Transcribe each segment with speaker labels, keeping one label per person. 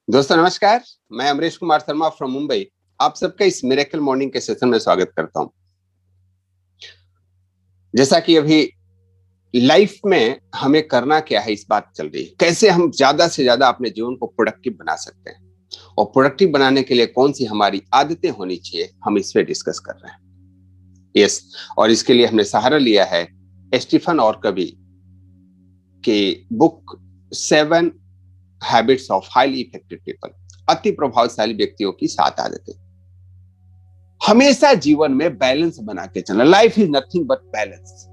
Speaker 1: दोस्तों नमस्कार। मैं अमरीश कुमार शर्मा फ्रॉम मुंबई आप सबका इस मिरेकल मॉर्निंग के सेशन में स्वागत करता हूं। जैसा कि अभी लाइफ में हमें करना क्या है, इस बात चल रही है कैसे हम ज्यादा से ज्यादा अपने जीवन को प्रोडक्टिव बना सकते हैं और प्रोडक्टिव बनाने के लिए कौन सी हमारी आदतें होनी चाहिए, हम इस पे डिस्कस कर रहे हैं। यस, और इसके लिए हमने सहारा लिया है स्टीफन और कवी के book 7 habits of highly effective people, अति प्रभावशाली व्यक्तियों की 7 आदतें। हमेशा जीवन में बैलेंस बना के चलना। Life is nothing but balance,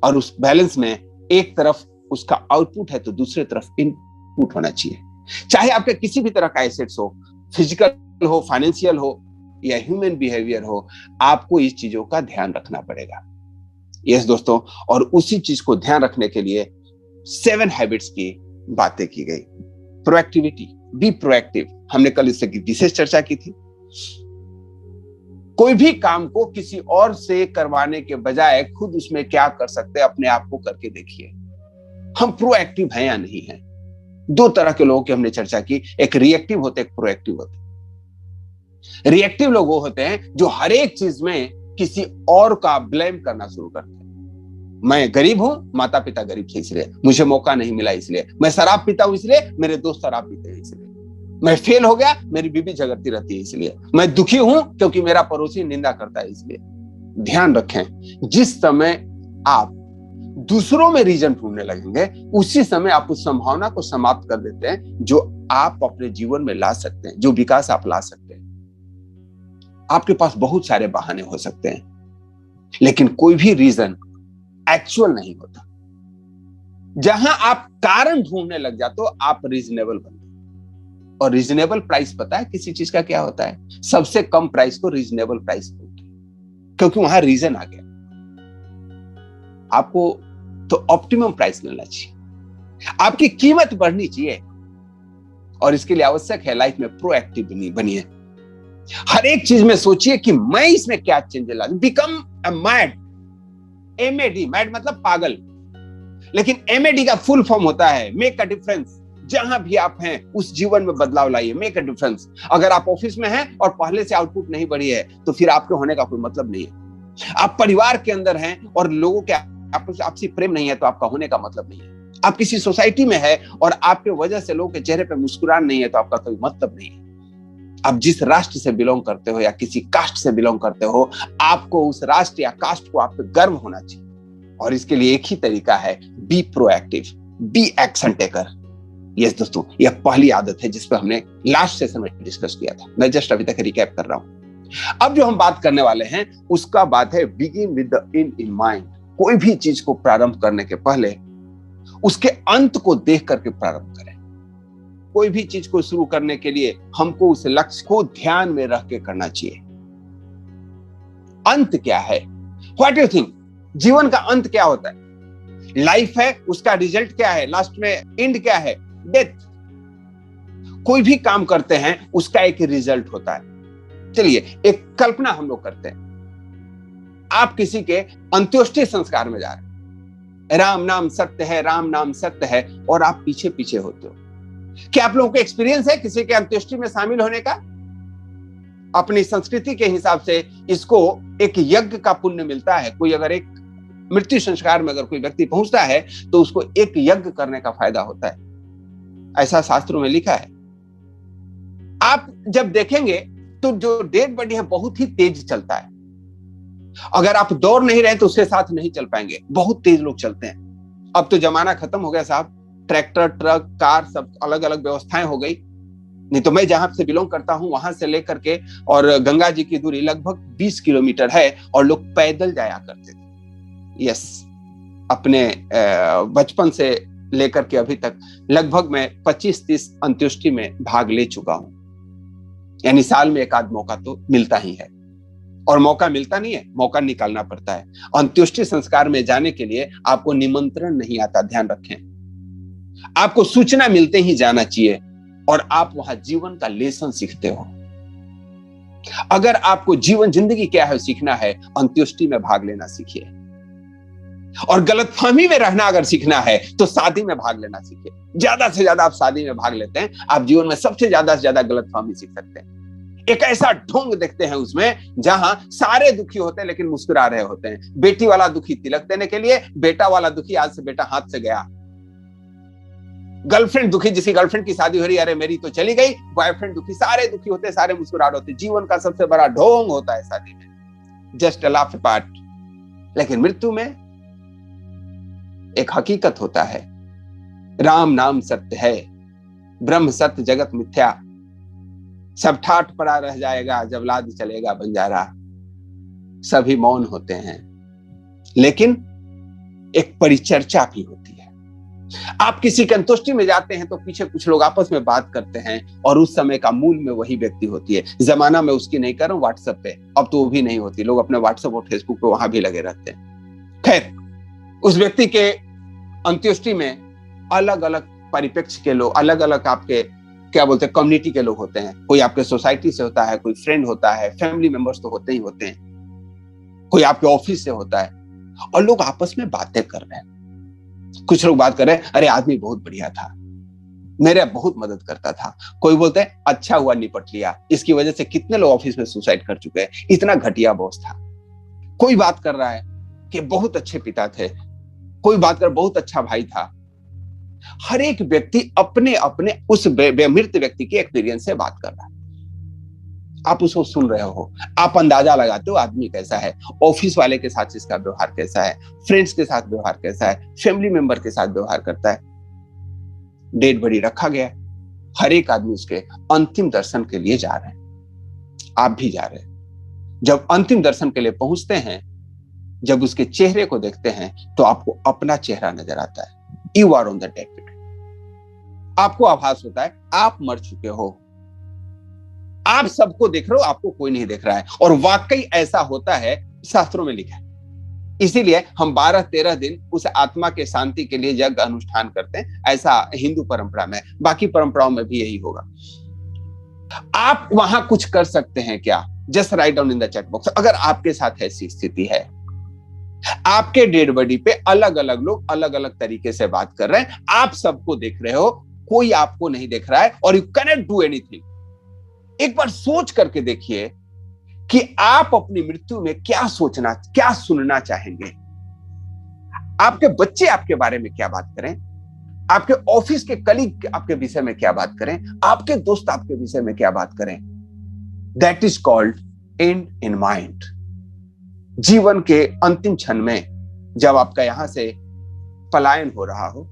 Speaker 1: और उस बैलेंस में एक तरफ उसका आउटपुट है तो दूसरे तरफ इनपुट होना चाहिए। चाहे आपके किसी भी तरह का एसेट्स हो, फिजिकल हो, फाइनेंशियल हो या ह्यूमन बिहेवियर हो, आपको इस चीजों का ध्यान रखना पड़ेगा। यस दोस्तों, और उसी चीज को ध्यान रखने के लिए 7 हैबिट्स की बातें की गई। प्रोएक्टिविटी, बी प्रोएक्टिव, हमने कल इससे विशेष चर्चा की थी। कोई भी काम को किसी और से करवाने के बजाय खुद उसमें क्या कर सकते हैं, अपने आप को करके देखिए। हम प्रोएक्टिव हैं या नहीं हैं। 2 तरह के लोगों की हमने चर्चा की, एक रिएक्टिव होते, एक प्रोएक्टिव होते। रिएक्टिव लोग वो होते हैं जो हर एक चीज में किसी और का ब्लेम करना शुरू करते हैं। मैं गरीब हूं, माता पिता गरीब थे इसलिए, मुझे मौका नहीं मिला इसलिए, मैं शराब पीता हूं इसलिए, मेरे दोस्त शराब पीते हैं इसलिए, मैं फेल हो गया, मेरी बीवी झगड़ती रहती है इसलिए, मैं दुखी हूं क्योंकि मेरा पड़ोसी निंदा करता है इसलिए। ध्यान रखें, जिस समय आप दूसरों में रीजन ढूंढने लगेंगे, उसी समय आप उस संभावना को समाप्त कर देते हैं जो आप अपने जीवन में ला सकते हैं, जो विकास आप ला सकते हैं। आपके पास बहुत सारे बहाने हो सकते हैं, लेकिन कोई भी रीजन एक्चुअल नहीं होता। जहां आप कारण ढूंढने लग जाते हो, आप रीजनेबल बनते हो। और रीजनेबल प्राइस पता है किसी चीज का क्या होता है? सबसे कम प्राइस को रीजनेबल प्राइस बोलते हैं, क्योंकि वहां रीजन आ गया। आपको तो ऑप्टिमम प्राइस मिलना चाहिए, आपकी कीमत बढ़नी चाहिए, और इसके लिए आवश्यक है लाइफ में प्रोएक्टिव बनिए। हर एक चीज में सोचिए कि मैं इसमें क्या चेंज ला। Become a mad, MAD, mad मतलब पागल, लेकिन MAD का फुल फॉर्म होता है मेक अ डिफरेंस। जहां भी आप हैं उस जीवन में बदलाव लाइए, मेक अ डिफरेंस। अगर आप ऑफिस में हैं और पहले से आउटपुट नहीं बढ़ी है तो फिर आपके होने का कोई मतलब नहीं है। आप परिवार के अंदर हैं और लोगों के आपसी प्रेम नहीं है तो आपका होने का मतलब नहीं है। आप किसी सोसाइटी में है और आपके वजह से लोगों के चेहरे पे मुस्कुराहट नहीं है तो आपका कोई मतलब नहीं है। आप जिस राष्ट्र से बिलोंग करते हो या किसी कास्ट से बिलोंग करते हो, आपको उस राष्ट्र या कास्ट को आप पे गर्व होना चाहिए। और इसके लिए एक ही तरीका है, be proactive, B action taker. Yes दोस्तों, यह पहली आदत है जिस पर हमने लास्ट सेशन में डिस्कस किया था। मैं जस्ट अभी तक रिकैप कर रहा हूं। अब जो हम बात करने वाले हैं उसका बात है begin with the and in mind. कोई भी चीज को प्रारंभ करने के पहले उसके अंत को देख करके प्रारंभ करें। कोई भी चीज को शुरू करने के लिए हमको उस लक्ष्य को ध्यान में रख के करना चाहिए। अंत क्या है? What you think? जीवन का अंत क्या होता है? लाइफ है, उसका रिजल्ट क्या है? लास्ट में एंड क्या है? डेथ। कोई भी काम करते हैं उसका एक रिजल्ट होता है। चलिए एक कल्पना हम लोग करते हैं, आप किसी के अंत्येष्टि संस्कार में जा रहे हैं। राम नाम सत्य है, राम नाम सत्य है, और आप पीछे पीछे होते हो। क्या आप लोगों को एक्सपीरियंस है किसी के अंत्येष्टि में शामिल होने का? अपनी संस्कृति के हिसाब से इसको एक यज्ञ का पुण्य मिलता है। कोई अगर एक मृत्यु संस्कार में अगर कोई व्यक्ति पहुंचता है तो उसको एक यज्ञ करने का फायदा होता है, ऐसा शास्त्रों में लिखा है। आप जब देखेंगे तो जो डेड बॉडी है बहुत ही तेज चलता है। अगर आप दौड़ नहीं रहे तो उसके साथ नहीं चल पाएंगे, बहुत तेज लोग चलते हैं। अब तो जमाना खत्म हो गया साहब, ट्रैक्टर, ट्रक, कार, सब अलग अलग व्यवस्थाएं हो गई। नहीं तो मैं जहां से बिलोंग करता हूं वहां से लेकर के और गंगा जी की दूरी लगभग 20 किलोमीटर है और लोग पैदल जाया करते थे। यस, अपने बचपन से लेकर के अभी तक लगभग मैं 25-30 अंत्येष्टि में भाग ले चुका हूं। यानी साल में एक आध मौका तो मिलता ही है, और मौका मिलता नहीं है, मौका निकालना पड़ता है। अंत्येष्टि संस्कार में जाने के लिए आपको निमंत्रण नहीं आता, ध्यान रखें। आपको सूचना मिलते ही जाना चाहिए और आप वहां जीवन का लेसन सीखते हो। अगर आपको जीवन जिंदगी क्या है सीखना है, अंत्येष्टि में भाग लेना सीखिए। और गलतफहमी में रहना अगर सीखना है तो शादी में भाग लेना सीखिए। ज्यादा से ज्यादा आप शादी में भाग लेते हैं, आप जीवन में सबसे ज्यादा से ज्यादा गलतफहमी सीख सकते हैं। एक ऐसा ढोंग देखते हैं उसमें जहां सारे दुखी होते हैं लेकिन मुस्कुरा रहे होते हैं। बेटी वाला दुखी तिलक देने के लिए, बेटा वाला दुखी आज से बेटा हाथ से गया। गर्लफ्रेंड दुखी, जिसकी गर्लफ्रेंड की शादी हो रही है, अरे मेरी तो चली गई। बॉयफ्रेंड दुखी, सारे दुखी होते हैं, सारे मुस्कुरा रहे होते हैं। जीवन का सबसे बड़ा ढोंग होता है शादी में, जस्ट अ लाफ अपार्ट। लेकिन मृत्यु में एक हकीकत होता है, राम नाम सत्य है, ब्रह्म सत्य जगत मिथ्या, सब ठाठ पड़ा रह जाएगा जब लाद चलेगा बंजारा। सभी मौन होते हैं, लेकिन एक परिचर्चा भी होती है। आप किसी कंतुष्टि में जाते हैं तो पीछे कुछ लोग आपस में बात करते हैं और उस समय का मूल में वही व्यक्ति होती है। जमाना में उसकी नहीं कर रहा हूं, व्हाट्सएप पे, अब तो वो भी नहीं होती। लोग अपने व्हाट्सएप और फेसबुक पे वहां भी लगे रहते हैं। खैर, उस व्यक्ति के अंत्येष्टि में अलग अलग परिप्रेक्ष्य के लोग, अलग अलग आपके क्या बोलते हैं, कम्युनिटी के लोग होते हैं। कोई आपके सोसाइटी से होता है, कोई फ्रेंड होता है, फैमिली मेंबर्स तो होते ही होते हैं, कोई आपके ऑफिस से होता है, और लोग आपस में बातें कर रहे हैं। कुछ लोग बात कर रहे हैं, अरे आदमी बहुत बढ़िया था, मेरे बहुत मदद करता था। कोई बोलते हैं अच्छा हुआ निपट लिया, इसकी वजह से कितने लोग ऑफिस में सुसाइड कर चुके हैं, इतना घटिया बॉस था। कोई बात कर रहा है कि बहुत अच्छे पिता थे, कोई बात कर बहुत अच्छा भाई था। हर एक व्यक्ति अपने अपने उस मृत व्यक्ति के एक्सपीरियंस से बात कर रहा है। आप उसको सुन रहे हो, आप अंदाजा लगाते हो आदमी कैसा है, ऑफिस वाले के साथ इसका व्यवहार कैसा है, फ्रेंड्स के साथ व्यवहार कैसा है, फैमिली मेंबर के साथ व्यवहार करता है। डेड बॉडी रखा गया, हर एक आदमी उसके अंतिम दर्शन के लिए जा रहे हैं, आप भी जा रहे हैं। जब अंतिम दर्शन के लिए पहुंचते हैं, जब उसके चेहरे को देखते हैं तो आपको अपना चेहरा नजर आता है। You are on the dead bed. आपको आभास होता है आप मर चुके हो। आप सबको देख रहे हो, आपको कोई नहीं देख रहा है। और वाकई ऐसा होता है, शास्त्रों में लिखा है। इसीलिए हम 12-13 दिन उस आत्मा के शांति के लिए यज्ञ अनुष्ठान करते हैं। ऐसा हिंदू परंपरा में, बाकी परंपराओं में भी यही होगा। आप वहां कुछ कर सकते हैं क्या? Just write down in the chat box अगर आपके साथ ऐसी स्थिति है। आपके डेड बॉडी पे अलग अलग लोग अलग अलग तरीके से बात कर रहे हैं, आप सबको देख रहे हो, कोई आपको नहीं देख रहा है, और यू कैनॉट डू एनीथिंग। एक बार सोच करके देखिए कि आप अपनी मृत्यु में क्या सोचना, क्या सुनना चाहेंगे। आपके बच्चे आपके बारे में क्या बात करें, आपके ऑफिस के कलीग आपके विषय में क्या बात करें, आपके दोस्त आपके विषय में क्या बात करें। That is called and in mind. जीवन के अंतिम क्षण में जब आपका यहां से पलायन हो रहा हो,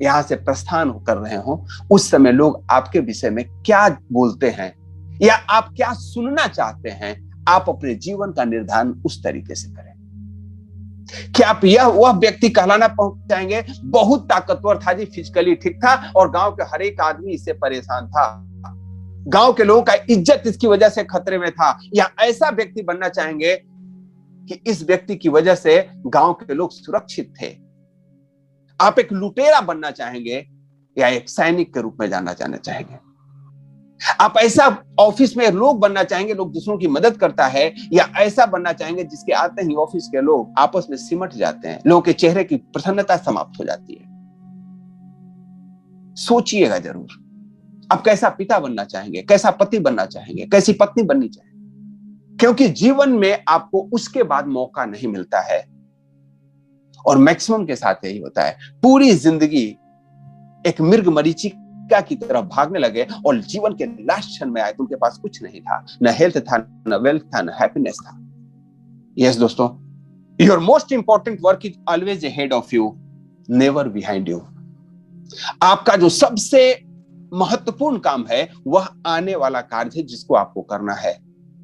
Speaker 1: यहां से प्रस्थान कर रहे हो, उस समय लोग आपके विषय में क्या बोलते हैं या आप क्या सुनना चाहते हैं, आप अपने जीवन का निर्धारण उस तरीके से करें। क्या आप वह व्यक्ति कहलाना पहुंच जाएंगे, बहुत ताकतवर था जी, फिजिकली ठीक था और गांव के हर एक आदमी इससे परेशान था, गांव के लोगों का इज्जत इसकी वजह से खतरे में था, या ऐसा व्यक्ति बनना चाहेंगे कि इस व्यक्ति की वजह से गांव के लोग सुरक्षित थे। आप एक लुटेरा बनना चाहेंगे या एक सैनिक के रूप में जाना चाहेंगे। आप ऐसा ऑफिस में लोग बनना चाहेंगे, लोग दूसरों की मदद करता है, या ऐसा बनना चाहेंगे जिसके आते ही ऑफिस के लोग आपस में सिमट जाते हैं, लोगों के चेहरे की प्रसन्नता समाप्त हो जाती है। सोचिएगा जरूर, आप कैसा पिता बनना चाहेंगे, कैसा पति बनना चाहेंगे, कैसी पत्नी बननी चाहेंगे। क्योंकि जीवन में आपको उसके बाद मौका नहीं मिलता है, और मैक्सिमम के साथ यही होता है। पूरी जिंदगी एक मृग मरीचिका की तरफ भागने लगे और जीवन के लास्ट क्षण में आए तो उनके पास कुछ नहीं था, न हेल्थ था, न वेल्थ था, न हैप्पीनेस था। यस दोस्तों, your most important work is always ahead of you, never behind you. आपका जो सबसे महत्वपूर्ण काम है वह आने वाला कार्य है जिसको आपको करना है।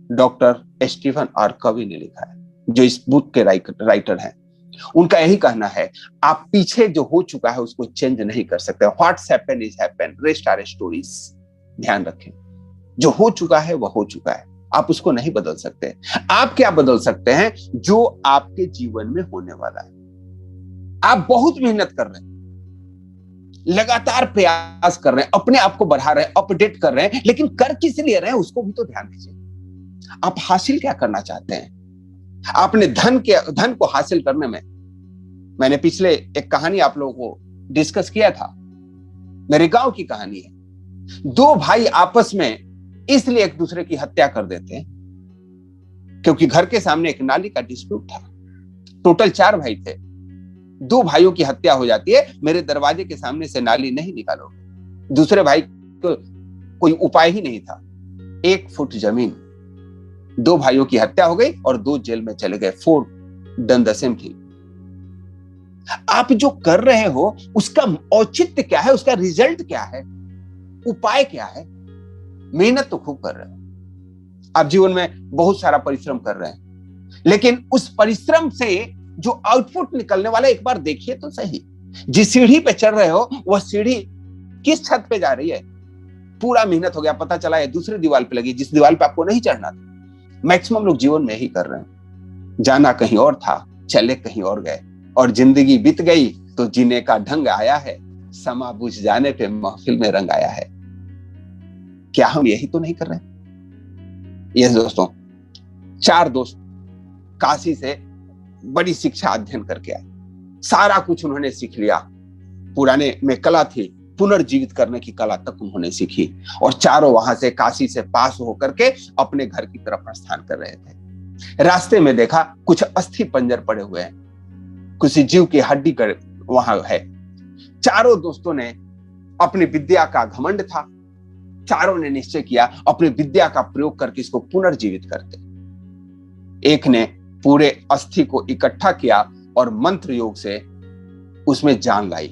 Speaker 1: डॉक्टर स्टीफन आर कवी ने लिखा है, जो इस बुक के राइटर हैं। उनका यही कहना है, आप पीछे जो हो चुका है उसको चेंज नहीं कर सकते। What's happen is happen, rest are stories. ध्यान रखें, जो हो चुका है वह हो चुका है, आप उसको नहीं बदल सकते। आप क्या बदल सकते हैं? जो आपके जीवन में होने वाला है। आप बहुत मेहनत कर रहे हैं, लगातार प्रयास कर रहे हैं, अपने आप को बढ़ा रहे हैं, अपडेट कर रहे हैं, लेकिन कर किस लिए रहे हैं उसको भी तो ध्यान दीजिए। आप हासिल क्या करना चाहते हैं? आपने धन को हासिल करने में मैंने पिछले एक कहानी आप लोगों को डिस्कस किया था, मेरे गांव की कहानी है। दो भाई आपस में इसलिए एक दूसरे की हत्या कर देते हैं क्योंकि घर के सामने एक नाली का डिस्प्यूट था। टोटल 4 भाई थे, 2 भाइयों की हत्या हो जाती है, मेरे दरवाजे के सामने से नाली नहीं निकालोगे। दूसरे भाई को कोई उपाय ही नहीं था, 1 फुट जमीन, 2 भाइयों की हत्या हो गई और 2 जेल में चले गए। 4 डन द सेम थिंग। आप जो कर रहे हो उसका औचित्य क्या है, उसका रिजल्ट क्या है, उपाय क्या है? मेहनत तो खूब कर रहे हो, आप जीवन में बहुत सारा परिश्रम कर रहे हैं, लेकिन उस परिश्रम से जो आउटपुट निकलने वाला एक बार देखिए तो सही। जिस सीढ़ी पे चढ़ रहे हो वह सीढ़ी किस छत पे जा रही है? पूरा मेहनत हो गया, पता चला है दूसरी दीवार पे लगी, जिस दीवार पे आपको नहीं चढ़ना था। मैक्सिमम लोग जीवन में ही कर रहे हैं, जाना कहीं और था, चले कहीं और गए, और जिंदगी बीत गई तो जीने का ढंग आया है, समा बुझ जाने पे महफिल में रंग आया है। क्या हम यही तो नहीं कर रहे? यस दोस्तों, 4 दोस्त काशी से बड़ी शिक्षा अध्ययन करके आए, सारा कुछ उन्होंने सीख लिया। पुराने में कला थी, पुनर्जीवित करने की कला तक उन्होंने सीखी, और चारों वहां से काशी से पास होकर के अपने घर की तरफ प्रस्थान कर रहे थे। रास्ते में देखा कुछ अस्थि पंजर पड़े हुए हैं, किसी जीव की हड्डी कर वहां है। चारों दोस्तों ने, अपनी विद्या का घमंड था, चारों ने निश्चय किया अपनी विद्या का प्रयोग करके इसको पुनर्जीवित करते। एक ने पूरे अस्थि को इकट्ठा किया और मंत्र योग से उसमें जान लाई,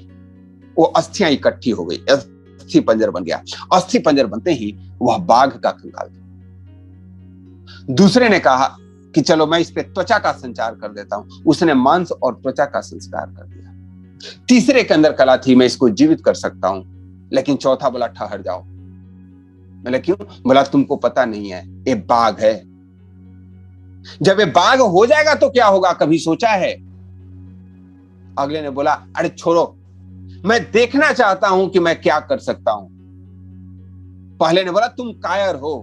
Speaker 1: वो अस्थियां इकट्ठी हो गई, अस्थि पंजर बन गया। अस्थि पंजर बनते ही वह बाघ का कंकाल था। दूसरे ने कहा कि चलो मैं इस पे त्वचा का संचार कर देता हूं, उसने मांस और त्वचा का संस्कार कर दिया। तीसरे के अंदर कला थी, मैं इसको जीवित कर सकता हूं, लेकिन चौथा बोला ठहर जाओ। बोला क्यों? बोला तुमको पता नहीं है, ये बाघ है, जब ये बाघ हो जाएगा तो क्या होगा, कभी सोचा है? अगले ने बोला अरे छोड़ो, मैं देखना चाहता हूं कि मैं क्या कर सकता हूं। पहले ने बोला तुम कायर हो।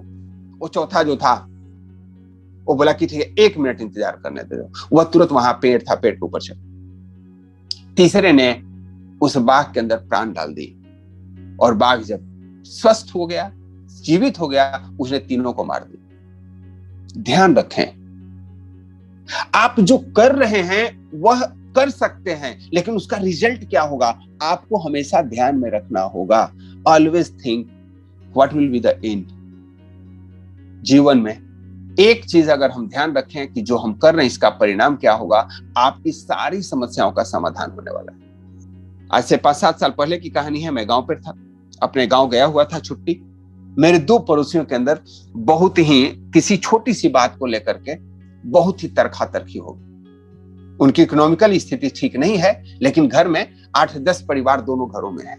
Speaker 1: वो चौथा जो था वो बोला कि ठीक है 1 मिनट इंतजार करने दे दो। वह तुरंत वहां पेड़ था, पेड़ के ऊपर चढ़। तीसरे ने उस बाघ के अंदर प्राण डाल दी, और बाघ जब स्वस्थ हो गया, जीवित हो गया, उसने तीनों को मार दिया। ध्यान रखें, आप जो कर रहे हैं वह कर सकते हैं, लेकिन उसका रिजल्ट क्या होगा आपको हमेशा ध्यान में रखना होगा। Always think what will be the end. जीवन में एक चीज अगर हम ध्यान रखें कि जो हम कर रहे हैं इसका परिणाम क्या होगा, आपकी सारी समस्याओं का समाधान होने वाला है। आज से 5-7 साल पहले की कहानी है। मैं गांव पर था, अपने गांव गया हुआ था छुट्टी। मेरे 2 पड़ोसियों के अंदर बहुत ही किसी छोटी सी बात को लेकर के बहुत ही तरखा-तर्की हो गई। उनकी इकोनॉमिकल स्थिति ठीक नहीं है, लेकिन घर में 8-10 परिवार दोनों घरों में है।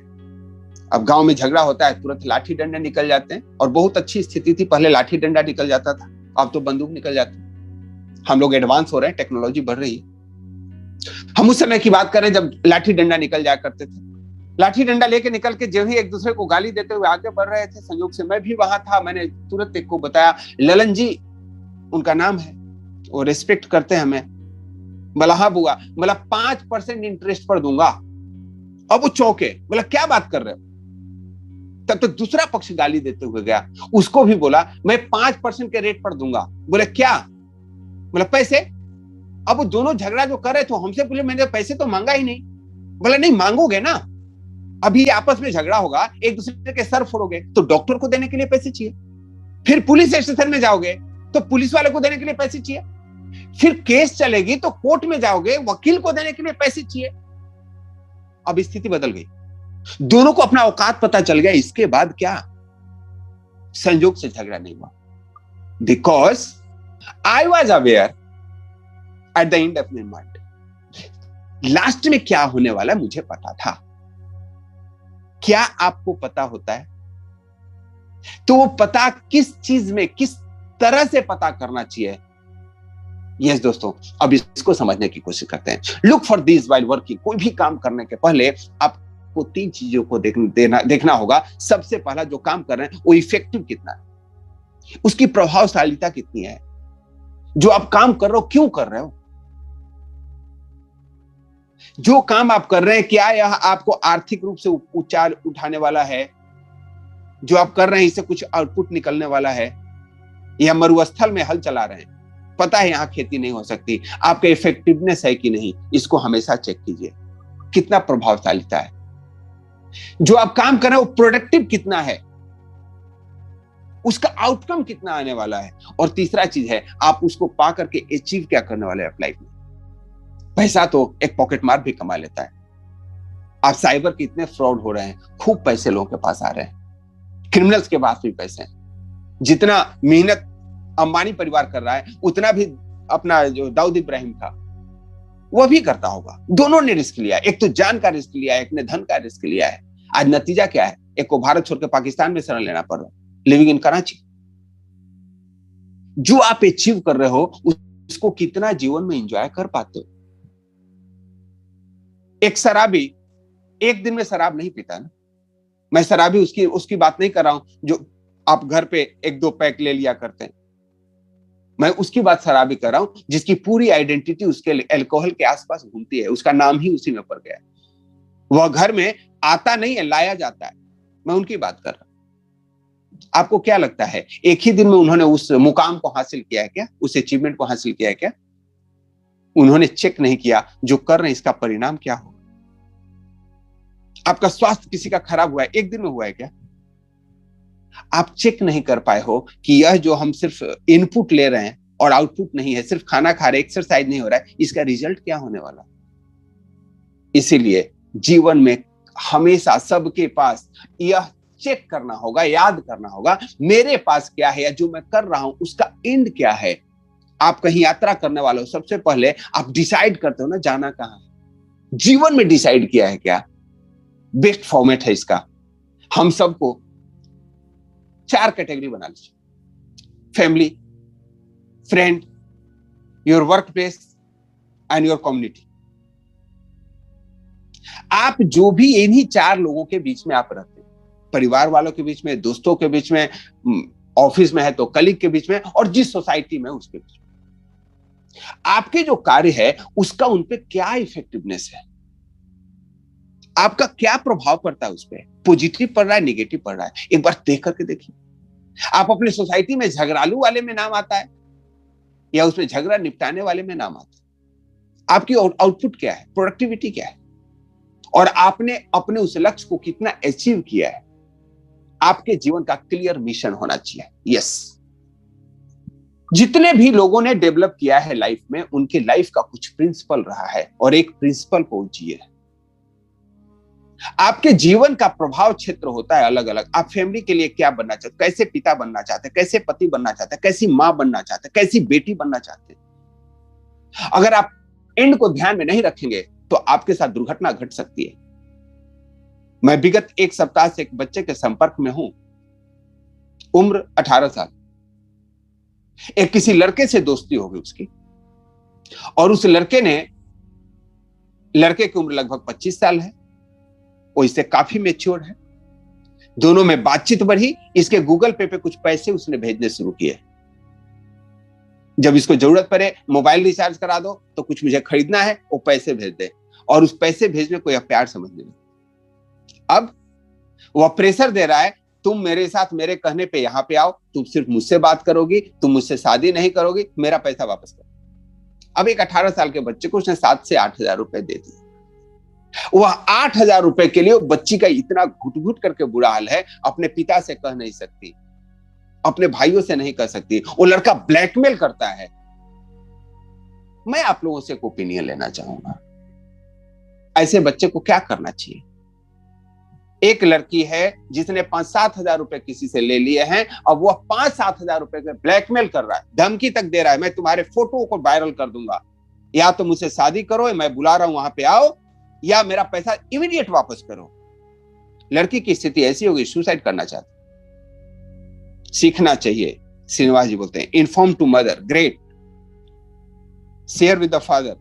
Speaker 1: अब गांव में झगड़ा होता है, तुरंत लाठी डंडे निकल जाते हैं, और बहुत अच्छी स्थिति थी, पहले लाठी डंडा निकल जाता था, अब तो बंदूक निकल जाती है। हम लोग एडवांस हो रहे हैं, टेक्नोलॉजी बढ़ रही है। हम उस समय की बात करें जब लाठी डंडा निकल जाया करते थे। लाठी डंडा लेके निकल के जब ही एक दूसरे को गाली देते हुए आगे बढ़ रहे थे, संयोग से मैं भी वहां था। मैंने तुरंत एक को बताया, ललन जी उनका नाम है, वो रिस्पेक्ट करते हैं हमें। बोला हाँ बुआ। बोला 5% इंटरेस्ट पर दूंगा। अब वो चौंके, बोला क्या बात कर रहे हो? तब तो दूसरा पक्ष गाली देते हुए गया, उसको भी बोला मैं 5% के रेट पर दूंगा। बोले क्या? बोला पैसे। अब वो दोनों झगड़ा जो कर रहे थे हमसे बोले मैंने पैसे तो मांगा ही नहीं। बोला नहीं मांगोगे ना, अभी आपस में झगड़ा होगा, एक दूसरे के सर फोड़ोगे तो डॉक्टर को देने के लिए पैसे चाहिए, फिर पुलिस स्टेशन में जाओगे तो पुलिस वाले को देने के लिए पैसे चाहिए, फिर केस चलेगी तो कोर्ट में जाओगे, वकील को देने के लिए पैसे चाहिए। अब स्थिति बदल गई, दोनों को अपना औकात पता चल गया। इसके बाद क्या? संयोग से झगड़ा नहीं हुआ, because I was aware at the end of my mind. Last में क्या होने वाला मुझे पता था। क्या आपको पता होता है? तो वो पता किस चीज में, किस तरह से पता करना चाहिए। यस दोस्तों, अब इसको समझने की कोशिश करते हैं। Look for this while working. कोई भी काम करने के पहले आपको 3 चीजों को देखना होगा। सबसे पहला, जो काम कर रहे हैं वो इफेक्टिव कितना है, उसकी प्रभावशालिता कितनी है, जो आप काम कर रहे हो क्यों कर रहे हो। जो काम आप कर रहे हैं, क्या यह आपको आर्थिक रूप से ऊंचाई उठाने वाला है? जो आप कर रहे हैं इससे कुछ आउटपुट निकलने वाला है, या मरुस्थल में हल चला रहे हैं, पता है यहां खेती नहीं हो सकती, आपका इफेक्टिवनेस है कि नहीं, इसको हमेशा चेक कीजिए, कितना प्रभावशालीता है। जो आप काम कर रहे हैं वो प्रोडक्टिव कितना है, उसका आउटकम कितना आने वाला है। और तीसरा चीज है, आप उसको पा करके अचीव क्या करने वाले हैं लाइफ में। पैसा तो एक पॉकेट मार भी कमा लेता है। आप साइबर के इतने फ्रॉड हो रहे हैं, खूब पैसे लोगों के पास आ रहे हैं, क्रिमिनल्स के पास भी पैसे हैं। जितना मेहनत अंबानी परिवार कर रहा है, उतना भी अपना जो दाऊद इब्राहिम था वह भी करता होगा। दोनों ने रिस्क लिया, एक तो जान का रिस्क लिया, एक ने धन का रिस्क लिया है। आज नतीजा क्या है? एक को भारत छोड़कर पाकिस्तान में शरण लेना पड़ रहा, लिविंग इन कराची। जो आप अचीव कर रहे हो उसको कितना जीवन में एंजॉय कर पाते हो। एक शराबी एक दिन में शराब नहीं पीता ना। मैं शराबी उसकी बात नहीं कर रहा हूं जो आप घर पे एक दो पैक ले लिया करते हैं। मैं उसकी बात शराबी कर रहा हूं जिसकी पूरी आइडेंटिटी उसके अल्कोहल के आसपास घूमती है, उसका नाम ही उसी में पड़ गया है। वह घर में आता नहीं है, लाया जाता है। मैं उनकी बात कर रहा हूं। आपको क्या लगता है एक ही दिन में उन्होंने उस मुकाम को हासिल किया है क्या? उस अचीवमेंट को हासिल किया है क्या? उन्होंने चेक नहीं किया जो कर रहे हैं इसका परिणाम क्या होगा। आपका स्वास्थ्य किसी का खराब हुआ है, एक दिन में हुआ है क्या? आप चेक नहीं कर पाए हो कि यह जो हम सिर्फ इनपुट ले रहे हैं और आउटपुट नहीं है, सिर्फ खाना खा रहे, एक्सरसाइज नहीं हो रहा है, इसका रिजल्ट क्या होने वाला। इसीलिए जीवन में हमेशा सबके पास यह चेक करना होगा, याद करना होगा, मेरे पास क्या है या जो मैं कर रहा हूं उसका एंड क्या है। आप कहीं यात्रा करने वाले हो, सबसे पहले आप डिसाइड करते हो ना जाना कहां है। जीवन में डिसाइड किया है क्या? बेस्ट फॉर्मेट है इसका। हम सबको 4 कैटेगरी बना लीजिए, family, friend, your work place and your community. आप जो भी इन्हीं 4 लोगों के बीच में आप रहते हैं, परिवार वालों के बीच में, दोस्तों के बीच में, ऑफिस में है तो कलीग के बीच में, और जिस सोसाइटी में उसके बीच में, आपके जो कार्य है उसका उन पे क्या इफेक्टिवनेस है, आपका क्या प्रभाव पड़ता है उस पर, पॉजिटिव पड़ रहा है, नेगेटिव पड़ रहा है, एक बार देख करके देखिए। आप अपने सोसाइटी में झगड़ालू वाले में नाम आता है या उसमें झगड़ा निपटाने वाले में नाम आता है? आपकी आउटपुट क्या है, प्रोडक्टिविटी क्या है, और आपने अपने उस लक्ष्य को कितना अचीव किया है। आपके जीवन का क्लियर मिशन होना चाहिए। यस, जितने भी लोगों ने डेवलप किया है लाइफ में, उनके लाइफ का कुछ प्रिंसिपल रहा है और एक प्रिंसिपल को जिए। आपके जीवन का प्रभाव क्षेत्र होता है अलग अलग। आप फैमिली के लिए क्या बनना चाहते, कैसे पिता बनना चाहते, कैसे पति बनना चाहते, कैसी मां बनना चाहते, कैसी बेटी बनना चाहते। अगर आप एंड को ध्यान में नहीं रखेंगे तो आपके साथ दुर्घटना घट सकती है। मैं विगत 1 सप्ताह से एक बच्चे के संपर्क में हूं, उम्र 18 साल। एक किसी लड़के से दोस्ती हो गई उसकी, और उस लड़के की उम्र लगभग 25 साल है, वो इससे काफी मैच्योर है। दोनों में बातचीत बढ़ी, इसके गूगल पे कुछ पैसे उसने भेजने शुरू किए। जब इसको जरूरत पड़े, मोबाइल रिचार्ज करा दो, तो कुछ मुझे खरीदना है, वो पैसे भेज दे, और उस पैसे भेजने को यह प्यार समझने लगे। अब वह प्रेशर दे रहा है, तुम मेरे साथ मेरे कहने पे यहां पे आओ, तुम सिर्फ मुझसे बात करोगी, तुम मुझसे शादी नहीं करोगी, मेरा पैसा वापस करो। अब एक 18 साल के बच्चे को उसने 7 से 8 हजार रुपए दे दिए। वह 8 हजार रुपए के लिए बच्ची का इतना घुट घुट करके बुरा हाल है, अपने पिता से कह नहीं सकती, अपने भाइयों से नहीं कह सकती। वो लड़का ब्लैकमेल करता है। मैं आप लोगों से एक ओपिनियन लेना चाहूंगा, ऐसे बच्चे को क्या करना चाहिए? एक लड़की है जिसने 5-7 हजार रुपए किसी से ले लिए हैं, अब वह 5-7 हजार रुपए के ब्लैकमेल कर रहा है, धमकी तक दे रहा है, मैं तुम्हारे फोटो को वायरल कर दूंगा, या तो मुझसे शादी करो, मैं बुला रहा हूं वहां पे आओ, या मेरा पैसा इमीडिएट वापस करो। लड़की की स्थिति ऐसी होगी, सुसाइड करना चाहती। सीखना चाहिए। श्रीनिवास जी बोलते हैं, inform to mother, great, share with the father,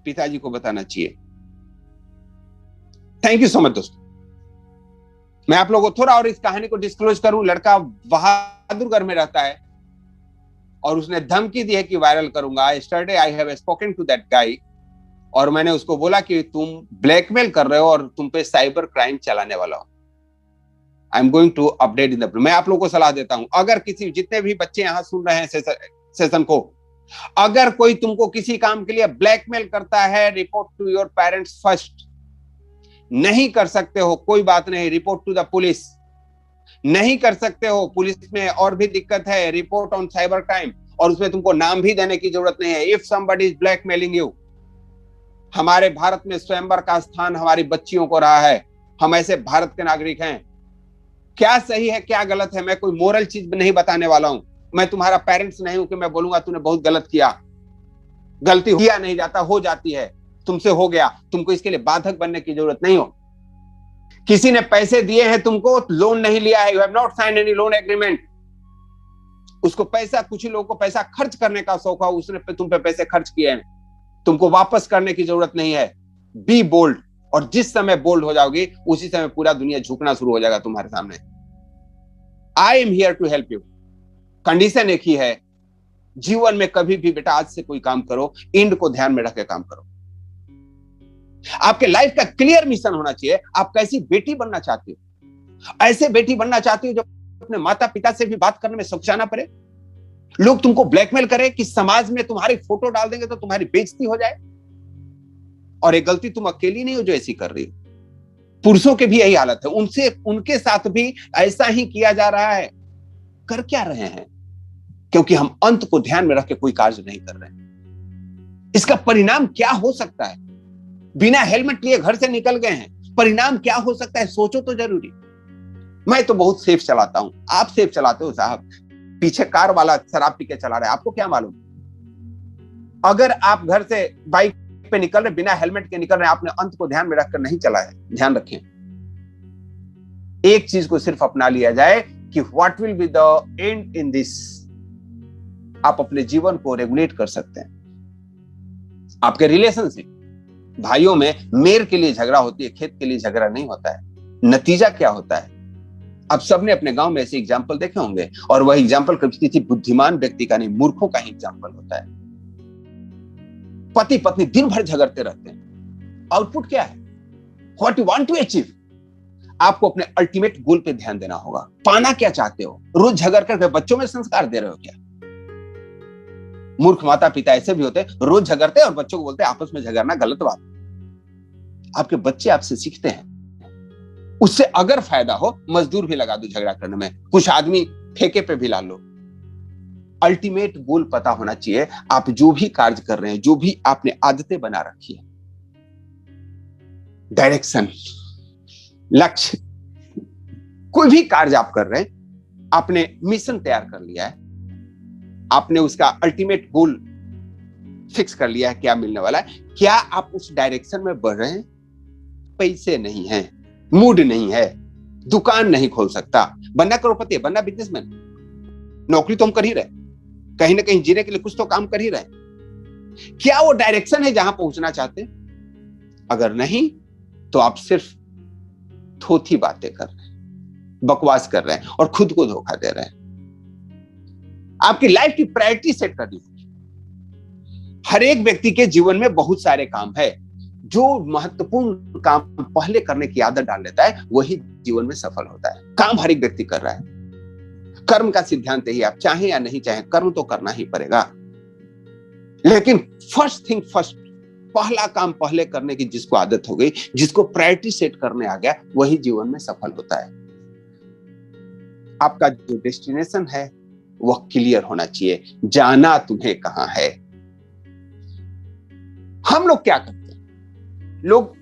Speaker 1: पिताजी को बताना चाहिए। थैंक यू सो मच दोस्तों। मैं आप लोगों को थोड़ा और इस कहानी को डिस्क्लोज करूं। लड़का बहादुरगढ़ में रहता है और उसने धमकी दी है कि वायरल करूंगा। Yesterday I have spoken to that guy और मैंने उसको बोला कि तुम ब्लैकमेल कर रहे हो और तुम पे साइबर क्राइम चलाने वाला हो। I am going to update in the, मैं आप लोगों को सलाह देता हूं, अगर किसी, जितने भी बच्चे यहां सुन रहे हैं सेशन को, अगर कोई तुमको किसी काम के लिए ब्लैकमेल करता है, report to your parents first. नहीं कर सकते हो, कोई बात नहीं, रिपोर्ट टू द पुलिस। नहीं कर सकते हो, पुलिस में और भी दिक्कत है, रिपोर्ट ऑन साइबर क्राइम, और उसमें तुमको नाम भी देने की जरूरत नहीं है। If somebody is blackmailing you, हमारे भारत में स्वयंवर का स्थान हमारी बच्चियों को रहा है। हम ऐसे भारत के नागरिक हैं। क्या सही है क्या गलत है, मैं कोई मोरल चीज नहीं बताने वाला हूं। मैं तुम्हारा पेरेंट्स नहीं हूं कि मैं बोलूंगा तूने बहुत गलत किया। गलती किया नहीं जाता, हो जाती है, तुमसे हो गया, तुमको इसके लिए बाधक बनने की जरूरत नहीं हो। किसी ने पैसे दिए हैं तुमको, लोन नहीं लिया है, you have not sign any loan agreement. उसको पैसा, कुछ लोगों को पैसा खर्च करने का शौक है, उसने तुम पे पैसे खर्च किए हैं, तुमको वापस करने की जरूरत नहीं है। बी बोल्ड, और जिस समय बोल्ड हो जाओगे उसी समय पूरा दुनिया झुकना शुरू हो जाएगा तुम्हारे सामने। I am here to help you. Condition एक ही है, जीवन में कभी भी बेटा आज से कोई काम करो, एंड को ध्यान में रख के काम करो। आपके लाइफ का क्लियर मिशन होना चाहिए। आप कैसी बेटी बनना चाहते हो? ऐसे बेटी बनना चाहती हो जो अपने माता पिता से भी बात करने में सकुचाना पड़े, लोग तुमको ब्लैकमेल करें कि समाज में तुम्हारी फोटो डाल देंगे तो तुम्हारी बेइज्जती हो जाए। और ये गलती तुम अकेली नहीं हो जो ऐसी कर रही हो, पुरुषों के भी यही हालत है, उनसे, उनके साथ भी ऐसा ही किया जा रहा है। कर क्या रहे हैं? क्योंकि हम अंत को ध्यान में रख के कोई कार्य नहीं कर रहे हैं। इसका परिणाम क्या हो सकता है? बिना हेलमेट लिए घर से निकल गए हैं, परिणाम क्या हो सकता है? सोचो तो जरूरी। मैं तो बहुत सेफ चलाता हूं, आप सेफ चलाते हो साहब? पीछे कार वाला शराब पी के चला रहा है, आपको क्या मालूम? अगर आप घर से बाइक पे निकल रहे, बिना हेलमेट के निकल रहे हैं, आपने अंत को ध्यान में रखकर नहीं चला है। ध्यान रखें, एक चीज को सिर्फ अपना लिया जाए कि what will be the and in this. आप अपने जीवन को रेगुलेट कर सकते हैं। आपके रिलेशनशिप, भाइयों में मेर के लिए झगड़ा होती है, खेत के लिए झगड़ा नहीं होता है। नतीजा क्या होता है? आप सबने अपने गांव में ऐसे एग्जाम्पल देखे होंगे, और वह एग्जाम्पल कभी किसी बुद्धिमान व्यक्ति का नहीं, मूर्खों का ही एग्जाम्पल होता है। पति पत्नी दिन भर झगड़ते रहते हैं, आउटपुट क्या है? What you want to achieve. आपको अपने अल्टीमेट गोल पे ध्यान देना होगा। पाना क्या चाहते हो? रोज झगड़ करके बच्चों में संस्कार दे रहे हो क्या? मूर्ख माता पिता ऐसे भी होते हैं, रोज झगड़ते हैं और बच्चों को बोलते हैं आपस में झगड़ना गलत बात। आपके बच्चे आपसे सीखते हैं। उससे अगर फायदा हो, मजदूर भी लगा दो झगड़ा करने में, कुछ आदमी ठेके पे भी ला लो। अल्टीमेट गोल पता होना चाहिए। आप जो भी कार्य कर रहे हैं, जो भी आपने आदतें बना रखी है, डायरेक्शन, लक्ष्य, कोई भी कार्य आप कर रहे हैं, आपने मिशन तैयार कर लिया है, आपने उसका अल्टीमेट गोल फिक्स कर लिया है, क्या मिलने वाला है, क्या आप उस डायरेक्शन में बढ़ रहे हैं? पैसे नहीं है, मूड नहीं है, दुकान नहीं खोल सकता, बनना करोड़पति, बनना बिजनेसमैन, नौकरी तो हम कर ही रहे, कहीं ना कहीं जीने के लिए कुछ तो काम कर ही रहे। क्या वो डायरेक्शन है जहां पहुंचना चाहते हैं? अगर नहीं तो आप सिर्फ थोथी बातें कर रहे हैं, बकवास कर रहे हैं और खुद को धोखा दे रहे हैं। आपकी लाइफ की प्रायोरिटी सेट करनी होगी। हर एक व्यक्ति के जीवन में बहुत सारे काम है। जो महत्वपूर्ण काम पहले करने की आदत डाल लेता है, वही जीवन में सफल होता है। काम हर एक व्यक्ति कर रहा है। कर्म का सिद्धांत ही, आप चाहें या नहीं चाहें, कर्म तो करना ही पड़ेगा। लेकिन फर्स्ट थिंग फर्स्ट, पहला काम पहले करने की जिसको आदत हो गई, जिसको प्रायोरिटी सेट करने आ गया, वही जीवन में सफल होता है। आपका जो डेस्टिनेशन है वह क्लियर होना चाहिए, जाना तुम्हें कहां है। हम लोग क्या करते हैं? लोग,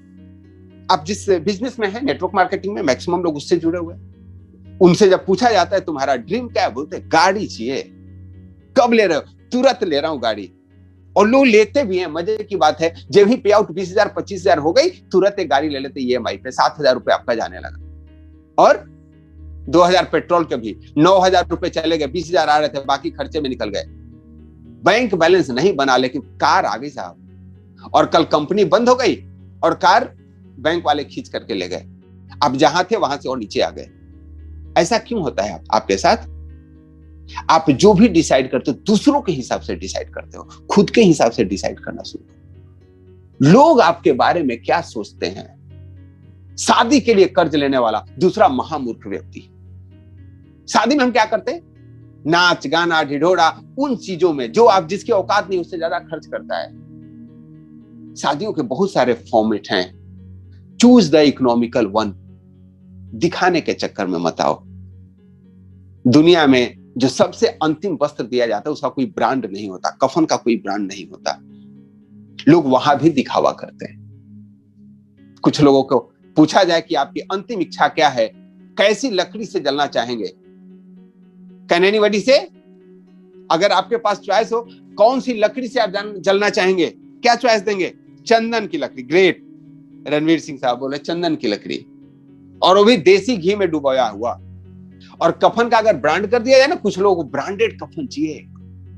Speaker 1: आप जिस बिजनेस में है, नेटवर्क मार्केटिंग में, मैक्सिमम लोग उससे जुड़े हुए हैं। उनसे जब पूछा जाता है तुम्हारा ड्रीम क्या है, बोलते गाड़ी चाहिए। कब ले रहे हो? तुरंत ले रहा हूं गाड़ी। और लोग लेते भी हैं, मजे की बात है। जब ही पे आउट 20,000 25,000 हो गई, तुरंत एक गाड़ी ले लेते EMI पे, 7,000 रुपए आपका जाने लगा। और 2,000 पेट्रोल के भी 9,000 रुपए चले गए, 20,000 आ रहे थे, बाकी खर्चे में निकल गए। बैंक बैलेंस नहीं बना, लेकिन कार आ गई साहब। और कल कंपनी बंद हो गई और कार बैंक वाले खींच करके ले गए। अब जहां थे वहां से और नीचे आ गए। ऐसा क्यों होता है आपके साथ? आप जो भी डिसाइड करते हो दूसरों के हिसाब से डिसाइड करते हो, खुद के हिसाब से डिसाइड करना शुरू करो। लोग आपके बारे में क्या सोचते हैं। शादी के लिए कर्ज लेने वाला दूसरा महामूर्ख व्यक्ति। शादी में हम क्या करते हैं? नाच गाना ढिढोरा, उन चीजों में जो आप जिसकी औकात नहीं उससे ज्यादा खर्च करता है। शादियों के बहुत सारे फॉर्मेट हैं, चूज द इकोनॉमिकल वन। दिखाने के चक्कर में मत आओ। दुनिया में जो सबसे अंतिम वस्त्र दिया जाता है उसका कोई ब्रांड नहीं होता, कफन का कोई ब्रांड नहीं होता। लोग वहां भी दिखावा करते हैं। कुछ लोगों को पूछा जाए कि आपकी अंतिम इच्छा क्या है, कैसी लकड़ी से जलना चाहेंगे? कैन एनीबॉडी से? अगर आपके पास चॉइस हो, कौन सी लकड़ी से आप जलना चाहेंगे, क्या चॉइस देंगे? चंदन की लकड़ी। ग्रेट, रणवीर सिंह साहब बोले चंदन की लकड़ी, और वो भी देसी घी में डुबोया हुआ। और कफन का अगर ब्रांड कर दिया जाए ना, कुछ लोगों को ब्रांडेड कफन चाहिए।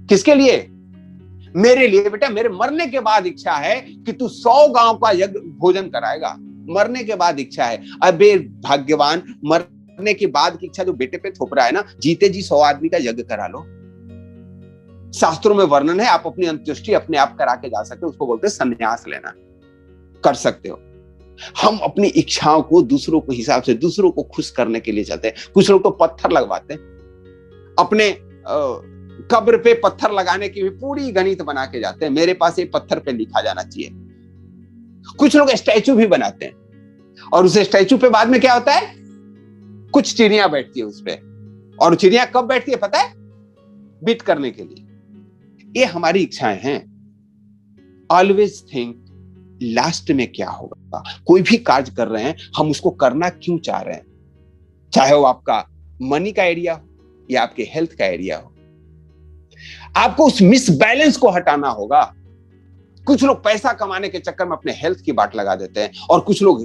Speaker 1: किसके लिए? मेरे लिए बेटा, मेरे मरने के बाद इच्छा है कि तू 100 गांव का यज्ञ भोजन कराएगा। मरने के बाद इच्छा है। अबे भाग्यवान, मरने के बाद की इच्छा जो बेटे पे थोप रहा है ना, जीते जी 100 आदमी का यज्ञ करा लो। शास्त्रों में वर्णन है, आप अपनी अंत्येष्टि अपने आप करा के जा सकते हो, उसको बोलते हैं संन्यास लेना। कर सकते हो। हम अपनी इच्छाओं को दूसरों के हिसाब से, दूसरों को खुश करने के लिए चाहते हैं। कुछ लोग तो पत्थर लगवाते हैं, अपने कब्र पे पत्थर लगाने की भी पूरी गणित बना के जाते हैं, मेरे पास ये पत्थर पे लिखा जाना चाहिए। कुछ लोग स्टैचू भी बनाते हैं, और उस स्टैचू पे बाद में क्या होता है? कुछ चिड़िया बैठती है उस पे, और चिड़िया कब बैठती है पता है? बिट करने के लिए। ये हमारी इच्छाएं हैं। ऑलवेज थिंक लास्ट में क्या होगा। कोई भी कार्य कर रहे हैं, हम उसको करना क्यों चाह रहे हैं, चाहे वो आपका मनी का एरिया हो या आपके हेल्थ का एरिया हो। आपको उस मिसबैलेंस को हटाना होगा। कुछ लोग पैसा कमाने के चक्कर में अपने हेल्थ की बाट लगा देते हैं, और कुछ लोग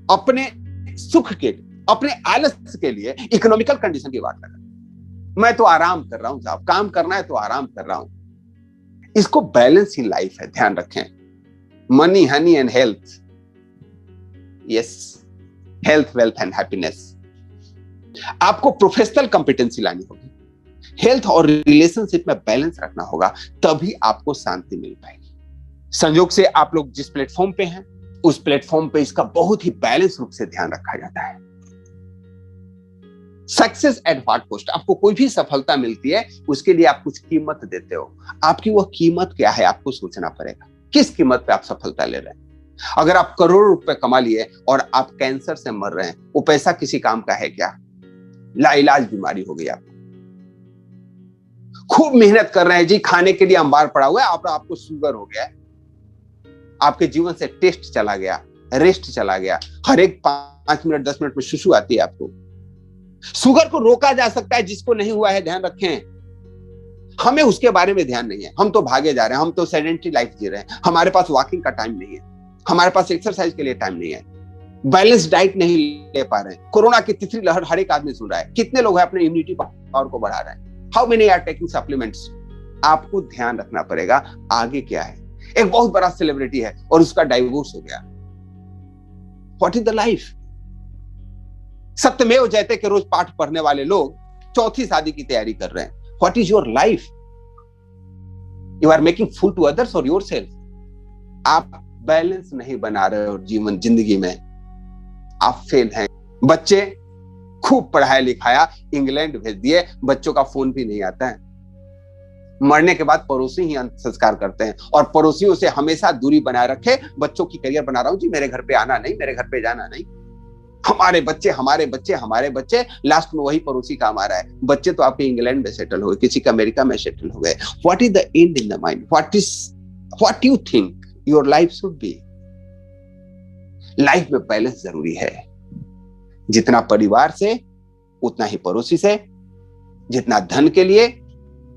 Speaker 1: अपने सुख के, अपने आलस के लिए इकोनॉमिकल कंडीशन की बाट लगा। मैं तो आराम कर रहा हूं साहब, काम करना है तो आराम कर रहा हूं। इसको बैलेंस ही लाइफ है, ध्यान रखें। Money, honey and health, yes, health, wealth and happiness. आपको प्रोफेशनल कॉम्पिटेंसी लानी होगी, हेल्थ और रिलेशनशिप में बैलेंस रखना होगा, तभी आपको शांति मिल पाएगी। संयोग से आप लोग जिस प्लेटफॉर्म पे हैं, उस प्लेटफॉर्म पे इसका बहुत ही बैलेंस रूप से ध्यान रखा जाता है। Success at what cost. आपको कोई भी सफलता मिलती है, उसके लिए आप कुछ कीमत देते हो। आपकी वह कीमत क्या है, आपको सोचना पड़ेगा। किस कीमत पे आप सफलता ले रहे हैं? अगर आप करोड़ों रुपए कमा लिए और आप कैंसर से मर रहे हैं, वो पैसा किसी काम का है क्या? लाइलाज बीमारी हो गई आपको। खूब मेहनत कर रहे हैं जी, खाने के लिए अंबार पड़ा हुआ है, आपको शुगर हो गया, आपके जीवन से टेस्ट चला गया, रेस्ट चला गया, हर एक 5 मिनट 10 मिनट में सुसु आती है आपको। शुगर को रोका जा सकता है, जिसको नहीं हुआ है ध्यान रखें। हमें उसके बारे में ध्यान नहीं है, हम तो भागे जा रहे हैं, हम तो सेडेंटरी लाइफ जी रहे हैं, हमारे पास वॉकिंग का टाइम नहीं है, हमारे पास एक्सरसाइज के लिए टाइम नहीं है, बैलेंस डाइट नहीं ले पा रहे हैं। कोरोना की तीसरी लहर हर एक आदमी सुन रहा है, कितने लोग हैं अपने इम्यूनिटी पावर को बढ़ा रहे हैं? How many are taking supplements? आपको ध्यान रखना पड़ेगा आगे क्या है। एक बहुत बड़ा सेलिब्रिटी है और उसका डाइवोर्स हो गया। What is the life? सत्यमेव जयते के रोज पाठ पढ़ने वाले लोग चौथी शादी की तैयारी कर रहे हैं। What is your life? You are making fool to others और योरसेल्फ। आप बैलेंस नहीं बना रहे हो जीवन जिंदगी में, आप फेल हैं। बच्चे खूब पढ़ाया लिखाया, इंग्लैंड भेज दिए, बच्चों का फोन भी नहीं आता है। मरने के बाद पड़ोसी ही अंत संस्कार करते हैं, और पड़ोसियों से हमेशा दूरी बनाए रखे। बच्चों की करियर बना रहा हूं जी, मेरे घर पे आना नहीं, मेरे घर पे जाना नहीं। हमारे बच्चे, हमारे बच्चे, हमारे बच्चे, लास्ट में वही पड़ोसी काम आ रहा है। बच्चे तो आपके इंग्लैंड में सेटल हो गए, किसी का अमेरिका में सेटल हो गए। What is the and in the mind? What you think your life should be? Life में बैलेंस जरूरी है। जितना परिवार से उतना ही पड़ोसी से, जितना धन के लिए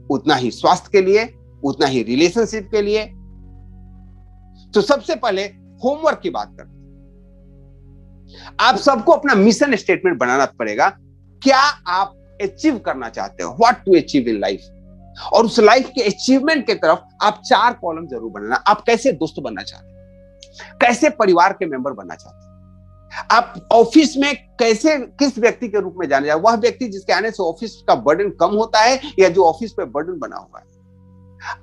Speaker 1: उतना ही स्वास्थ्य के लिए, उतना ही रिलेशनशिप के लिए। तो सबसे पहले होमवर्क की बात करते हैं। आप सबको अपना मिशन स्टेटमेंट बनाना पड़ेगा। क्या आप अचीव करना चाहते हो? What to achieve in life? और उस लाइफ के अचीवमेंट की तरफ आप 4 कॉलम जरूर बनाना। आप कैसे दोस्त बनना चाहते हैं, कैसे परिवार के मेंबर बनना चाहते हैं, आप ऑफिस में कैसे, किस व्यक्ति के रूप में जाने जाए, वह व्यक्ति जिसके आने से ऑफिस का बर्डन कम होता है या जो ऑफिस पे बर्डन बना हुआ है।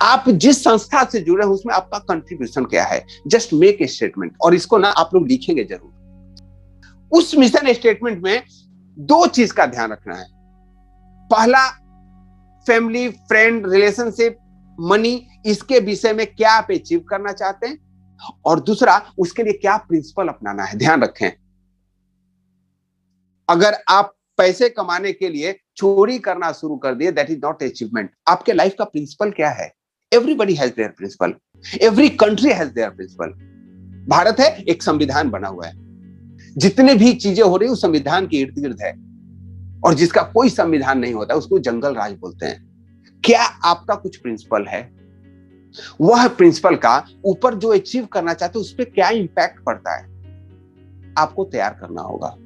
Speaker 1: आप जिस संस्था से जुड़े हैं उसमें आपका कंट्रीब्यूशन क्या है, जस्ट मेक ए स्टेटमेंट। और इसको ना आप लोग लिखेंगे जरूर। उस मिशन स्टेटमेंट में दो चीज का ध्यान रखना है। पहला, फैमिली, फ्रेंड, रिलेशनशिप, मनी, इसके विषय में क्या आप अचीव करना चाहते हैं, और दूसरा, उसके लिए क्या प्रिंसिपल अपनाना है। ध्यान रखें, अगर आप पैसे कमाने के लिए चोरी करना शुरू कर दिए, दैट इज नॉट अचीवमेंट। आपके लाइफ का प्रिंसिपल क्या है? Everybody has their principle, every country has their principle. Bharat है, एक संविधान बना हुआ है, जितने भी चीजें हो रही है उस संविधान के इर्द गिर्द है, और जिसका कोई संविधान नहीं होता उसको जंगल राज बोलते हैं। क्या आपका कुछ प्रिंसिपल है? वह प्रिंसिपल का ऊपर जो अचीव करना चाहते हैं उस पर क्या इंपैक्ट पड़ता है, आपको तैयार करना होगा,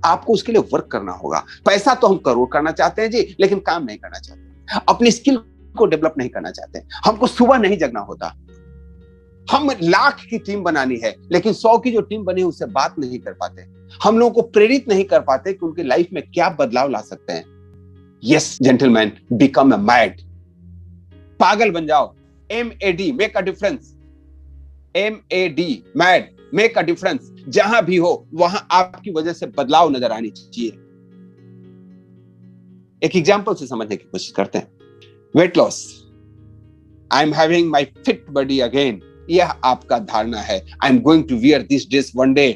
Speaker 1: आपको उसके लिए वर्क करना होगा। पैसा तो हम करोड़ करना चाहते हैं जी, लेकिन काम नहीं करना चाहते, अपनी स्किल को डेवलप नहीं करना चाहते। हमको सुबह नहीं जगना होता, हम लाख की टीम बनानी है, लेकिन 100 की जो टीम बनी है उससे बात नहीं कर पाते। हम लोगों को प्रेरित नहीं कर पाते कि उनकी लाइफ में क्या बदलाव ला सकते हैं। Yes gentleman, become a mad, पागल बन जाओ। MAD, make a difference. MAD, mad, make a difference. जहां भी हो वहां आपकी वजह से बदलाव नजर आनी चाहिए। एक एग्जांपल से समझने की कोशिश करते हैं। Weight loss, I am having my fit body again, यह आपका धारणा है। I am going to wear this dress one day,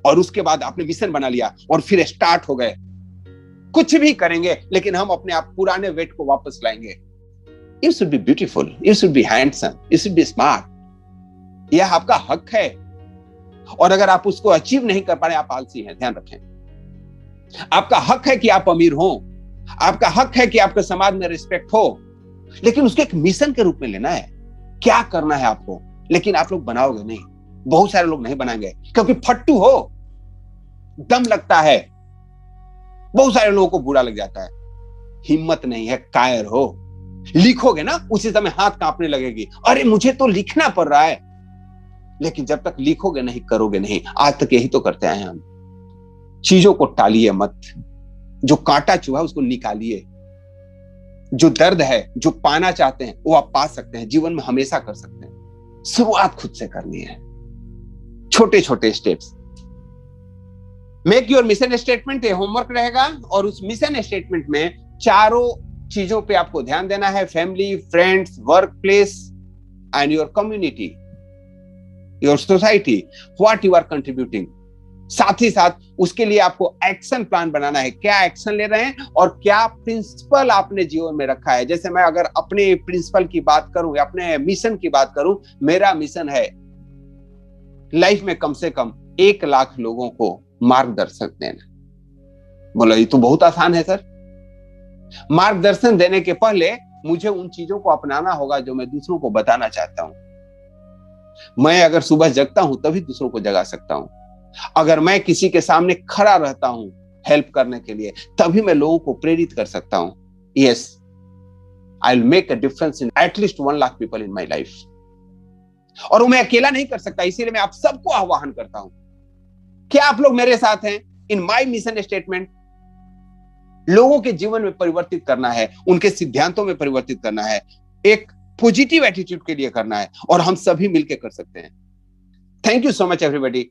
Speaker 1: और उसके बाद आपने मिशन बना लिया और फिर स्टार्ट हो गए। कुछ भी करेंगे लेकिन हम अपने आप पुराने वेट को वापस लाएंगे। You should be beautiful, you should be handsome, you should be smart. यह आपका हक है, और अगर आप उसको अचीव नहीं कर पा रहे, आप आलसी हैं। ध्यान रखें, आपका हक है कि आप अमीर हो, आपका हक है कि आपके समाज में रिस्पेक्ट हो, लेकिन उसके एक मिशन के रूप में लेना है। क्या करना है आपको, लेकिन आप लोग बनाओगे नहीं। बहुत सारे लोग नहीं बनाएंगे क्योंकि फट्टू हो, दम लगता है। बहुत सारे लोगों को बुरा लग जाता है, हिम्मत नहीं है, कायर हो। लिखोगे ना, उसी समय हाथ कांपने लगेगी, अरे मुझे तो लिखना पड़ रहा है। लेकिन जब तक लिखोगे नहीं, करोगे नहीं। आज तक यही तो करते आए हैं हम। चीजों को टालिए मत, जो कांटा चुहा उसको निकालिए। जो दर्द है, जो पाना चाहते हैं वो आप पा सकते हैं, जीवन में हमेशा कर सकते हैं। शुरुआत खुद से करनी है, छोटे छोटे steps. Make your mission statement, ये होमवर्क रहेगा, और उस मिशन स्टेटमेंट में चारों चीजों पे आपको ध्यान देना है। Family, friends, work place and your community, your society, what you are contributing. साथ ही साथ उसके लिए आपको एक्शन प्लान बनाना है, क्या एक्शन ले रहे हैं और क्या प्रिंसिपल आपने जीवन में रखा है। जैसे मैं अगर अपने प्रिंसिपल की बात करूं या अपने मिशन की बात करूं, मेरा मिशन है लाइफ में कम से कम 1 लाख लोगों को मार्गदर्शन देना। बोला ये तो बहुत आसान है सर। मार्गदर्शन देने के पहले मुझे उन चीजों को अपनाना होगा जो मैं दूसरों को बताना चाहता हूं। मैं अगर सुबह जगता हूं तभी दूसरों को जगा सकता हूं। अगर मैं किसी के सामने खड़ा रहता हूं हेल्प करने के लिए, तभी मैं लोगों को प्रेरित कर सकता हूं। Yes, I will make a difference in at least 1 lakh people in my life. और वो मैं अकेला नहीं कर सकता, इसीलिए मैं आप सबको आह्वान करता हूं। क्या आप लोग मेरे साथ हैं इन माई मिशन स्टेटमेंट? लोगों के जीवन में परिवर्तित करना है, उनके सिद्धांतों में परिवर्तित करना है, एक पॉजिटिव एटीट्यूड के लिए करना है, और हम सभी मिलकर कर सकते हैं। Thank you so much everybody.